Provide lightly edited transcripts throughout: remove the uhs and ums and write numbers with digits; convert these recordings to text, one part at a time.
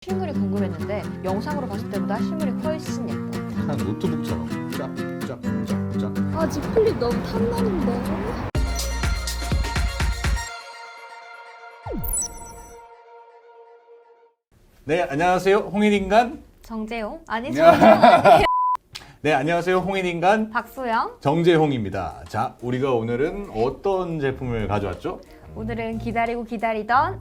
실물이 궁금했는데 영상으로 봤을 때보다 실물이 훨씬 예뻐. 한 노트북처럼 쫙쫙쫙쫙. 아, 지 플립 너무 탐나는데. 네, 안녕하세요. 홍일인간. 정재용? 아니 야. 정재용. 네, 안녕하세요. 홍일인간 박수영. 정재홍입니다. 자, 우리가 오늘은 어떤 제품을 가져왔죠? 오늘은 기다리고 기다리던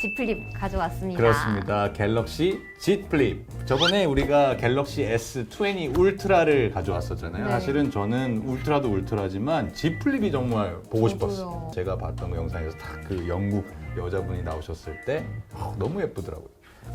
Z 플립 가져왔습니다. 그렇습니다. 갤럭시 Z 플립. 저번에 우리가 갤럭시 S20 울트라를 가져왔었잖아요. 네. 사실은 저는 울트라도 울트라지만 Z 플립이 정말 보고 저도요. 싶었어요. 제가 봤던 그 영상에서 딱 그 영국 여자분이 나오셨을 때 너무 예쁘더라고요.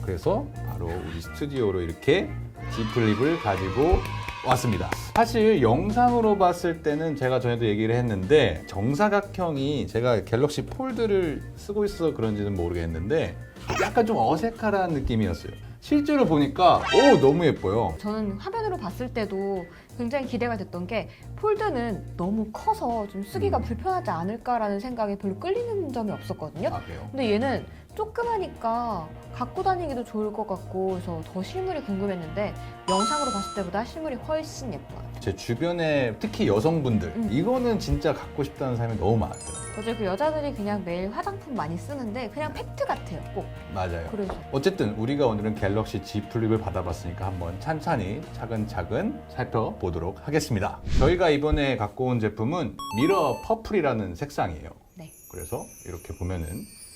그래서 바로 우리 스튜디오로 이렇게 Z 플립을 가지고 왔습니다. 사실 영상으로 봤을 때는 제가 전에도 얘기를 했는데 정사각형이 제가 갤럭시 폴드를 쓰고 있어서 그런지는 모르겠는데 약간 좀 어색하다는 느낌이었어요. 실제로 보니까 너무 예뻐요. 저는 화면으로 봤을 때도 굉장히 기대가 됐던 게 폴드는 너무 커서 좀 쓰기가 불편하지 않을까라는 생각에 별로 끌리는 점이 없었거든요. 아, 그래요? 근데 얘는 조그마니까 갖고 다니기도 좋을 것 같고 그래서 더 실물이 궁금했는데 영상으로 봤을 때보다 실물이 훨씬 예뻐요. 제 주변에 특히 여성분들 이거는 진짜 갖고 싶다는 사람이 너무 많았더라고요. 어제 그 여자들이 그냥 매일 화장품 많이 쓰는데 그냥 팩트 같아요, 꼭. 맞아요. 그래서 어쨌든 우리가 오늘은 갤럭시 Z 플립을 받아봤으니까 한번 찬찬히 차근차근 살펴보도록 하겠습니다. 저희가 이번에 갖고 온 제품은 미러 퍼플이라는 색상이에요. 네. 그래서 이렇게 보면은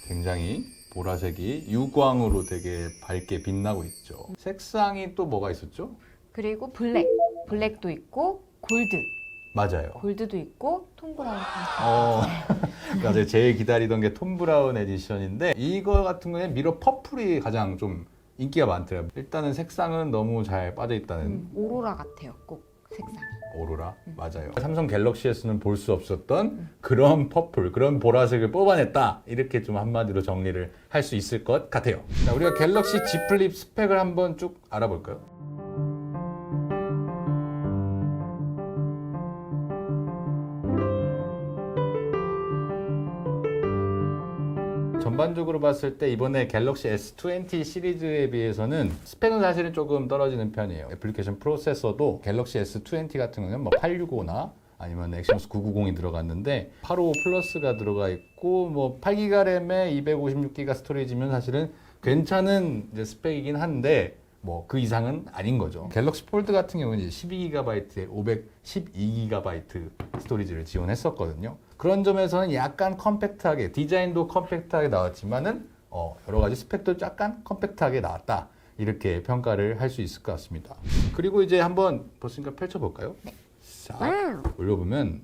굉장히 보라색이 유광으로 되게 밝게 빛나고 있죠. 색상이 또 뭐가 있었죠? 그리고 블랙도 있고 골드, 맞아요. 골드도 있고 톰 브라운. 그러니까 제일 기다리던 게 톰 브라운 에디션인데 이거 같은 경우에 미러 퍼플이 가장 좀 인기가 많더라고요. 일단은 색상은 너무 잘 빠져 있다는 오로라 같아요, 꼭 색상이. 오로라 맞아요. 삼성 갤럭시에서는 볼 수 없었던 그런 퍼플, 그런 보라색을 뽑아냈다. 이렇게 좀 한마디로 정리를 할 수 있을 것 같아요. 자, 우리가 갤럭시 Z 플립 스펙을 한번 쭉 알아볼까요? 전반적으로 봤을 때 이번에 갤럭시 S20 시리즈에 비해서는 스펙은 사실은 조금 떨어지는 편이에요. 애플리케이션 프로세서도 갤럭시 S20 같은 경우는 뭐 865나 아니면 엑시노스 990이 들어갔는데 855 플러스가 들어가 있고 뭐 8기가 램에 256기가 스토리지면 사실은 괜찮은 이제 스펙이긴 한데 뭐 그 이상은 아닌 거죠. 갤럭시 폴드 같은 경우는 이제 12GB에 512GB 스토리지를 지원했었거든요. 그런 점에서는 약간 컴팩트하게, 디자인도 컴팩트하게 나왔지만은 여러 가지 스펙도 약간 컴팩트하게 나왔다. 이렇게 평가를 할 수 있을 것 같습니다. 그리고 이제 한번 벌써 펼쳐볼까요? 네. 싹 올려보면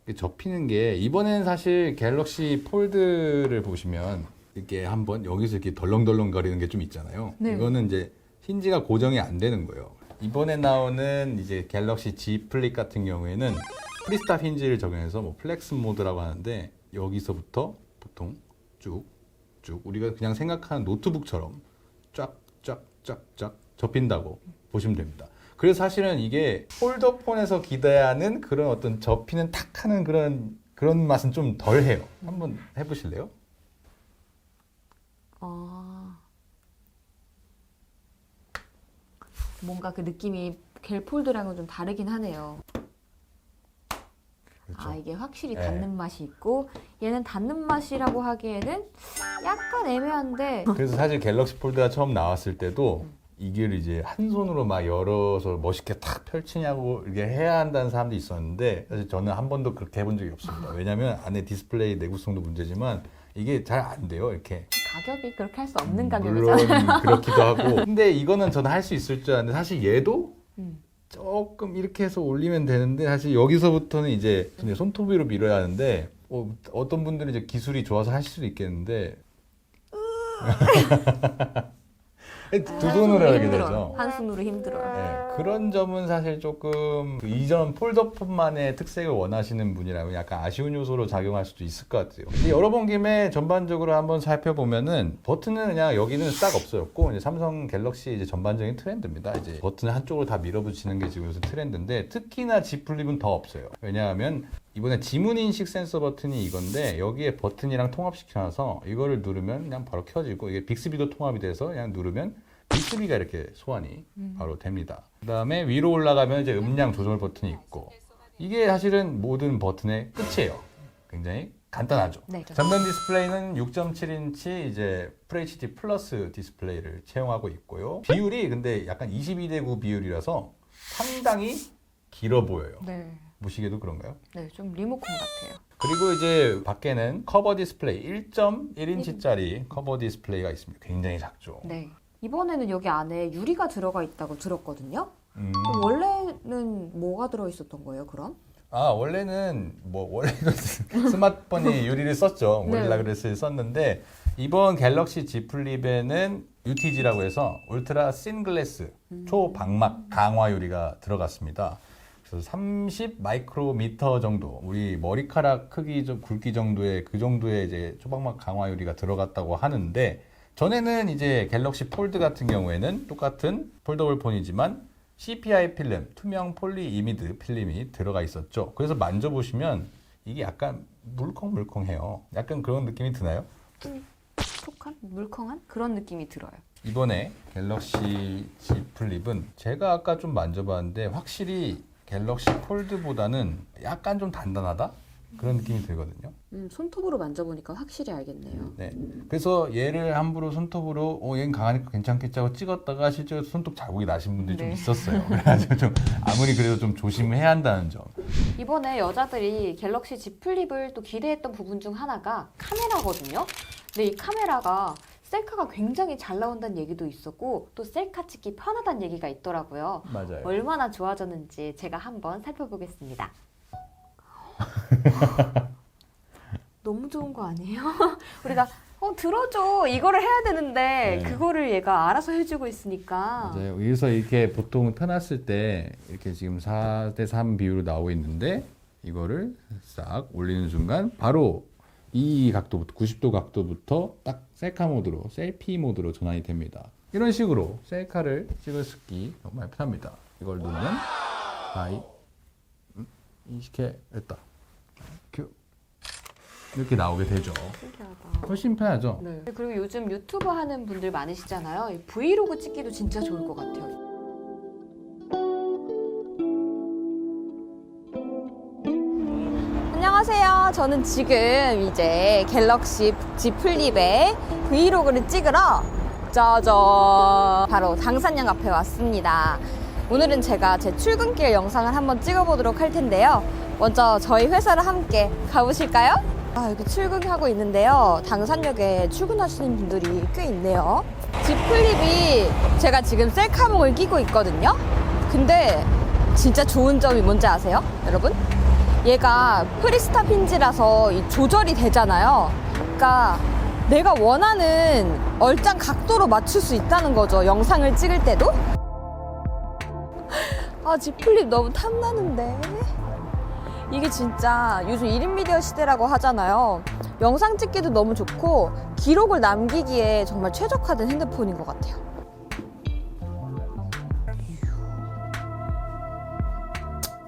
이게 접히는 게 이번에는 사실 갤럭시 폴드를 보시면 이렇게 한번 여기서 이렇게 덜렁덜렁 거리는 게 좀 있잖아요. 네. 이거는 이제 힌지가 고정이 안 되는 거예요. 이번에 나오는 이제 갤럭시 Z 플립 같은 경우에는 프리스탑 힌지를 적용해서 뭐 플렉스 모드라고 하는데 여기서부터 보통 쭉쭉 우리가 그냥 생각하는 노트북처럼 쫙쫙쫙쫙 접힌다고 보시면 됩니다. 그래서 사실은 이게 폴더폰에서 기대하는 그런 어떤 접히는 탁 하는 그런 맛은 좀 덜해요. 한번 해보실래요? 뭔가 그 느낌이 겔 폴드랑은 좀 다르긴 하네요. 그렇죠. 아, 이게 확실히 네. 닿는 맛이 있고 얘는 닿는 맛이라고 하기에는 약간 애매한데 그래서 사실 갤럭시 폴드가 처음 나왔을 때도 이걸 이제 한 손으로 막 열어서 멋있게 탁 펼치냐고 이렇게 해야 한다는 사람도 있었는데 사실 저는 한 번도 그렇게 해본 적이 없습니다. 왜냐하면 안에 디스플레이 내구성도 문제지만 이게 잘 안 돼요. 이렇게 가격이 그렇게 할 수 없는 물론 가격이잖아요. 그렇기도 하고 근데 이거는 저는 할 수 있을 줄 알았는데 사실 얘도 조금 이렇게 해서 올리면 되는데 사실 여기서부터는 이제 손톱으로 밀어야 하는데 어떤 분들은 이제 기술이 좋아서 하실 수도 있겠는데 두 손으로 하게 되죠. 한 손으로 힘들어요. 네, 그런 점은 사실 조금 그 이전 폴더폰만의 특색을 원하시는 분이라면 약간 아쉬운 요소로 작용할 수도 있을 것 같아요. 근데 열어본 김에 전반적으로 한번 살펴보면은 버튼은 그냥 여기는 싹 없어졌고 이제 삼성 갤럭시 이제 전반적인 트렌드입니다. 이제 버튼을 한쪽으로 다 밀어붙이는 게 지금 요새 트렌드인데 특히나 Z 플립은 더 없어요. 왜냐하면 이번에 지문 인식 센서 버튼이 이건데 여기에 버튼이랑 통합시켜놔서 이거를 누르면 그냥 바로 켜지고 이게 빅스비도 통합이 돼서 그냥 누르면 빅스비가 이렇게 소환이 바로 됩니다. 그 다음에 위로 올라가면 이제 음량 조절 버튼이 있고 이게 사실은 모든 버튼의 끝이에요. 굉장히 간단하죠. 네. 전면 디스플레이는 6.7인치 이제 FHD 플러스 디스플레이를 채용하고 있고요. 비율이 근데 약간 22대 9 비율이라서 상당히 길어 보여요. 네. 보시기에도 그런가요? 네, 좀 리모컨 같아요. 그리고 이제 밖에는 커버 디스플레이 1.1인치짜리 커버 디스플레이가 있습니다. 굉장히 작죠. 네. 이번에는 여기 안에 유리가 들어가 있다고 들었거든요. 그럼 원래는 뭐가 들어 있었던 거예요, 그럼? 원래는 원래는 스마트폰이 유리를 썼죠. 네. 고릴라 글래스를 썼는데 이번 갤럭시 Z 플립에는 UTG라고 해서 울트라 씬 글래스 초방막 강화 유리가 들어갔습니다. 그래서 30 마이크로미터 정도, 우리 머리카락 크기 좀 굵기 정도의 그 정도의 이제 초방막 강화 유리가 들어갔다고 하는데 전에는 이제 갤럭시 폴드 같은 경우에는 똑같은 폴더블 폰이지만 CPI 필름, 투명 폴리이미드 필름이 들어가 있었죠. 그래서 만져보시면 이게 약간 물컹물컹해요. 약간 그런 느낌이 드나요? 촉촉한? 물컹한? 그런 느낌이 들어요. 이번에 갤럭시 Z 플립은 제가 아까 좀 만져봤는데 확실히 갤럭시 폴드보다는 약간 좀 단단하다? 그런 느낌이 들거든요. 손톱으로 만져보니까 확실히 알겠네요. 네. 그래서 얘를 함부로 손톱으로 얘는 강하니까 괜찮겠지 하고 찍었다가 실제로 손톱 자국이 나신 분들이 좀 네. 있었어요. 그래가지고 좀 아무리 그래도 좀 조심해야 한다는 점. 이번에 여자들이 갤럭시 Z 플립을 또 기대했던 부분 중 하나가 카메라거든요. 근데 이 카메라가 셀카가 굉장히 잘 나온다는 얘기도 있었고 또 셀카 찍기 편하다는 얘기가 있더라고요. 맞아요. 얼마나 좋아졌는지 제가 한번 살펴보겠습니다. 너무 좋은 거 아니에요? 우리가 들어줘 이거를 해야 되는데 네. 그거를 얘가 알아서 해주고 있으니까. 맞아요. 그래서 이렇게 보통 펴놨을 때 이렇게 지금 4대 3 비율로 나오고 있는데 이거를 싹 올리는 순간 바로 이 각도부터 90도 각도부터 딱 셀카 모드로 셀피 모드로 전환이 됩니다. 이런 식으로 셀카를 찍을 수 있기 정말 편합니다. 이걸 누르면 이렇게 됐다. 이렇게 나오게 되죠. 신기하다. 훨씬 편하죠. 네. 그리고 요즘 유튜브 하는 분들 많으시잖아요. 이 브이로그 찍기도 진짜 좋을 것 같아요. 안녕하세요. 저는 지금 이제 갤럭시 Z 플립의 브이로그를 찍으러 짜잔 바로 당산역 앞에 왔습니다. 오늘은 제가 제 출근길 영상을 한번 찍어보도록 할 텐데요. 먼저 저희 회사를 함께 가보실까요? 여기 출근하고 있는데요. 당산역에 출근하시는 분들이 꽤 있네요. Z 플립이 제가 지금 셀카봉을 끼고 있거든요. 근데 진짜 좋은 점이 뭔지 아세요? 여러분? 얘가 프리스탑 힌지라서 이 조절이 되잖아요. 그러니까 내가 원하는 얼짱 각도로 맞출 수 있다는 거죠. 영상을 찍을 때도. Z 플립 너무 탐나는데. 이게 진짜 요즘 1인 미디어 시대라고 하잖아요. 영상 찍기도 너무 좋고 기록을 남기기에 정말 최적화된 핸드폰인 것 같아요.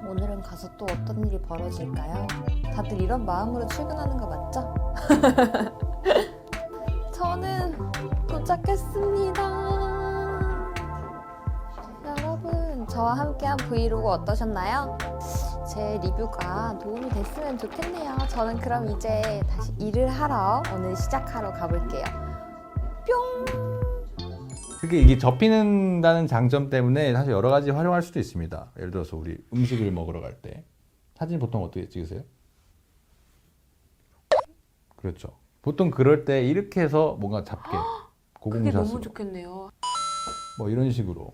오늘은 가서 또 어떤 일이 벌어질까요? 다들 이런 마음으로 출근하는 거 맞죠? 저는 도착했습니다. 여러분, 저와 함께한 브이로그 어떠셨나요? 제 리뷰가 도움이 됐으면 좋겠네요. 저는 그럼 이제 다시 일을 하러 오늘 시작하러 가볼게요. 뿅! 특히 이게 접히는다는 장점 때문에 사실 여러 가지 활용할 수도 있습니다. 예를 들어서 우리 음식을 먹으러 갈 때 사진 보통 어떻게 찍으세요? 그렇죠. 보통 그럴 때 이렇게 해서 뭔가 잡게 그게 고공샷으로 너무 좋겠네요. 뭐 이런 식으로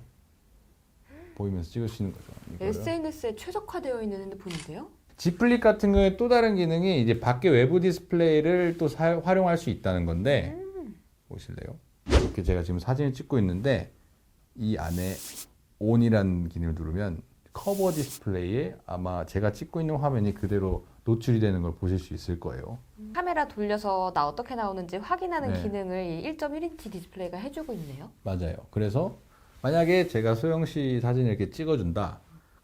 보이면서 찍을 수 있는 거죠. 이거를. SNS에 최적화되어 있는 핸드폰인데요? Z 플립 같은 경우에 또 다른 기능이 이제 밖에 외부 디스플레이를 또 활용할 수 있다는 건데 보실래요? 이렇게 제가 지금 사진을 찍고 있는데 이 안에 ON이라는 기능을 누르면 커버 디스플레이에 아마 제가 찍고 있는 화면이 그대로 노출이 되는 걸 보실 수 있을 거예요. 카메라 돌려서 나 어떻게 나오는지 확인하는 네. 기능을 이 1.1인치 디스플레이가 해주고 있네요. 맞아요. 그래서 만약에 제가 소영 씨 사진을 이렇게 찍어준다.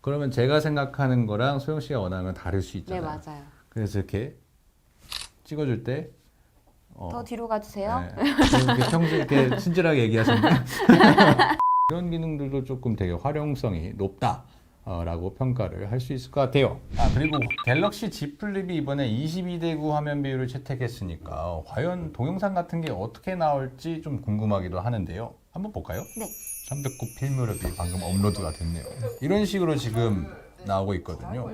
그러면 제가 생각하는 거랑 소영 씨가 원하는 건 다를 수 네, 있잖아요. 맞아요. 그래서 이렇게 찍어줄 때 더 뒤로 가주세요. 네. 이렇게 평소에 이렇게 친절하게 얘기하시는데 이런 기능들도 조금 되게 활용성이 높다라고 평가를 할 수 있을 것 같아요. 그리고 갤럭시 Z 플립이 이번에 22:9 화면 비율을 채택했으니까 과연 동영상 같은 게 어떻게 나올지 좀 궁금하기도 하는데요. 한번 볼까요? 네. 309 필모랩이 방금 업로드가 됐네요. 이런 식으로 지금 나오고 있거든요.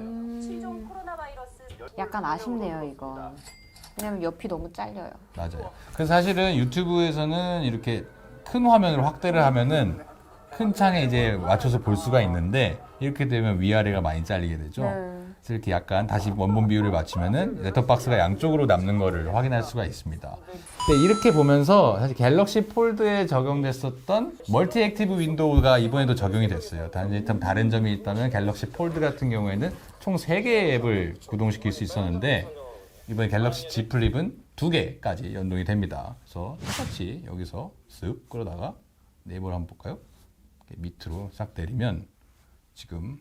약간 아쉽네요, 이거. 왜냐면 옆이 너무 잘려요. 맞아요. 그래서 사실은 유튜브에서는 이렇게 큰 화면으로 확대를 하면은 큰 창에 이제 맞춰서 볼 수가 있는데 이렇게 되면 위아래가 많이 잘리게 되죠. 그래서 이렇게 약간 다시 원본 비율을 맞추면은 셋톱박스가 양쪽으로 남는 거를 확인할 수가 있습니다. 근데 이렇게 보면서 사실 갤럭시 폴드에 적용됐었던 멀티 액티브 윈도우가 이번에도 적용이 됐어요. 단지 좀 다른 점이 있다면 갤럭시 폴드 같은 경우에는 총 3개의 앱을 구동시킬 수 있었는데 이번에 갤럭시 Z 플립은 2개까지 연동이 됩니다. 그래서 똑같이 여기서 쓱 끌어다가 네이버를 한번 볼까요? 이렇게 밑으로 싹 내리면 지금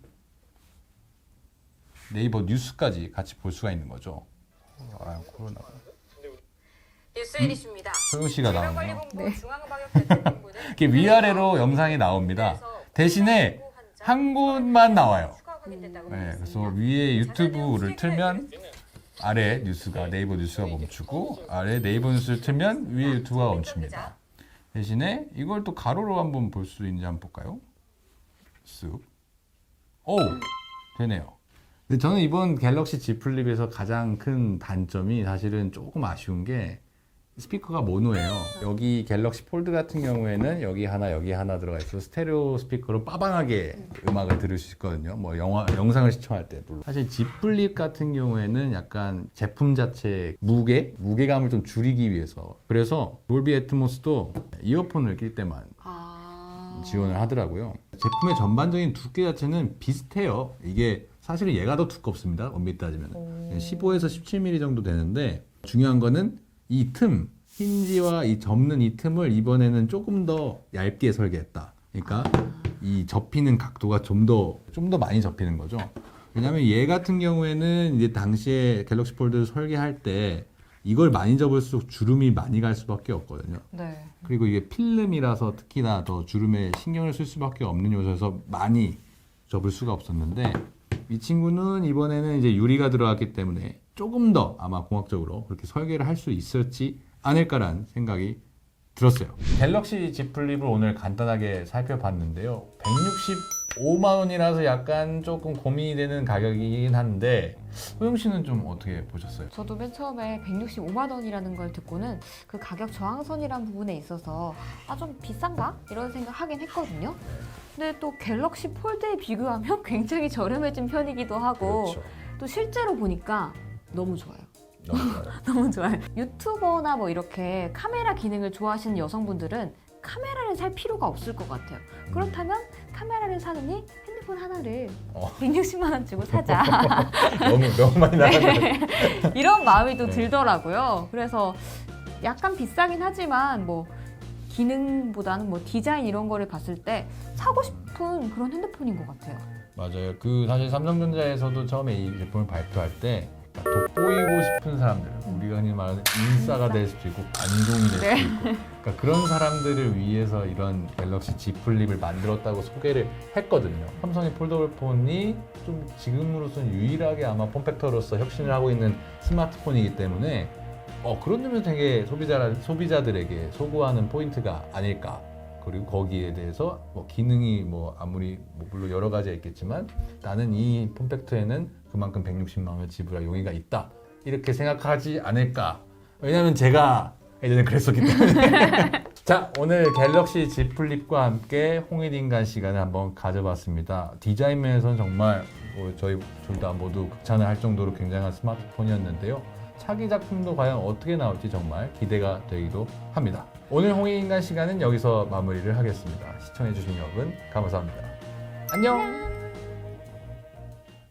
네이버 뉴스까지 같이 볼 수가 있는 거죠. 코로나. 뉴스 1이십니다. 소영 씨가 나오네요. 네. 이렇게 위아래로 영상이 나옵니다. 대신에 한 곳만 나와요. 네, 그래서 위에 유튜브를 틀면 아래 뉴스가 네이버 뉴스가 멈추고 아래 네이버 뉴스를 틀면 위에 유튜브가 멈춥니다. 대신에 이걸 또 가로로 한번 볼 수 있는지 한번 볼까요? 쓱. 오! 되네요. 근데 저는 이번 갤럭시 Z 플립에서 가장 큰 단점이 사실은 조금 아쉬운 게 스피커가 모노예요. 여기 갤럭시 폴드 같은 경우에는 여기 하나 들어가 있어서 스테레오 스피커로 빠방하게 음악을 들을 수 있거든요. 뭐 영상을 시청할 때도. 사실 Z 플립 같은 경우에는 약간 제품 자체 무게감을 좀 줄이기 위해서 그래서 돌비 애트모스도 이어폰을 낄 때만 지원을 하더라고요. 제품의 전반적인 두께 자체는 비슷해요. 이게 사실은 얘가 더 두껍습니다. 엄밀히 따지면 15에서 17mm 정도 되는데 중요한 거는 이 틈, 힌지와 이 접는 이 틈을 이번에는 조금 더 얇게 설계했다. 그러니까 이 접히는 각도가 좀 더 많이 접히는 거죠. 왜냐하면 얘 같은 경우에는 이제 당시에 갤럭시 폴드를 설계할 때 이걸 많이 접을수록 주름이 많이 갈 수밖에 없거든요. 네. 그리고 이게 필름이라서 특히나 더 주름에 신경을 쓸 수밖에 없는 요소여서 많이 접을 수가 없었는데 이 친구는 이번에는 이제 유리가 들어갔기 때문에 조금 더 아마 공학적으로 그렇게 설계를 할 수 있었지 않을까라는 생각이 들었어요. 갤럭시 Z 플립을 오늘 간단하게 살펴봤는데요. 165만 원이라서 약간 조금 고민이 되는 가격이긴 한데 소영 씨는 좀 어떻게 보셨어요? 저도 맨 처음에 165만 원이라는 걸 듣고는 그 가격 저항선이라는 부분에 있어서 좀 비싼가? 이런 생각 하긴 했거든요. 근데 또 갤럭시 폴드에 비교하면 굉장히 저렴해진 편이기도 하고 그렇죠. 또 실제로 보니까 너무 좋아요. 너무 좋아요. 너무 좋아요. 유튜버나 뭐 이렇게 카메라 기능을 좋아하시는 여성분들은 카메라를 살 필요가 없을 것 같아요. 그렇다면 카메라를 사느니 핸드폰 하나를 160만 원 주고 사자. 너무 많이 나가는 네. 이런 마음이 또 들더라고요. 그래서 약간 비싸긴 하지만 뭐 기능보다는 뭐 디자인 이런 거를 봤을 때 사고 싶은 그런 핸드폰인 것 같아요. 맞아요. 그 사실 삼성전자에서도 처음에 이 제품을 발표할 때 돋보이고 싶은 사람들, 우리가 흔히 말하는 인싸가 될 수도 있고 관종이 될 수도 있고 그러니까 그런 사람들을 위해서 이런 갤럭시 Z 플립을 만들었다고 소개를 했거든요. 삼성의 폴더블 폰이 좀 지금으로서는 유일하게 아마 폼팩터로서 혁신을 하고 있는 스마트폰이기 때문에 그런 점에서 되게 소비자들에게 소구하는 포인트가 아닐까. 그리고 거기에 대해서 뭐 기능이 뭐 아무리 뭐 물론 여러 가지가 있겠지만 나는 이 폼팩터에는 그만큼 160만 원을 지불할 용의가 있다 이렇게 생각하지 않을까. 왜냐면 제가 예전에 그랬었기 때문에. 자, 오늘 갤럭시 Z 플립과 함께 홍익인간 시간을 한번 가져봤습니다. 디자인 면에서는 정말 저희 둘 다 모두 극찬을 할 정도로 굉장한 스마트폰이었는데요. 차기 작품도 과연 어떻게 나올지 정말 기대가 되기도 합니다. 오늘 홍익인간 시간은 여기서 마무리를 하겠습니다. 시청해주신 여러분 감사합니다. 안녕!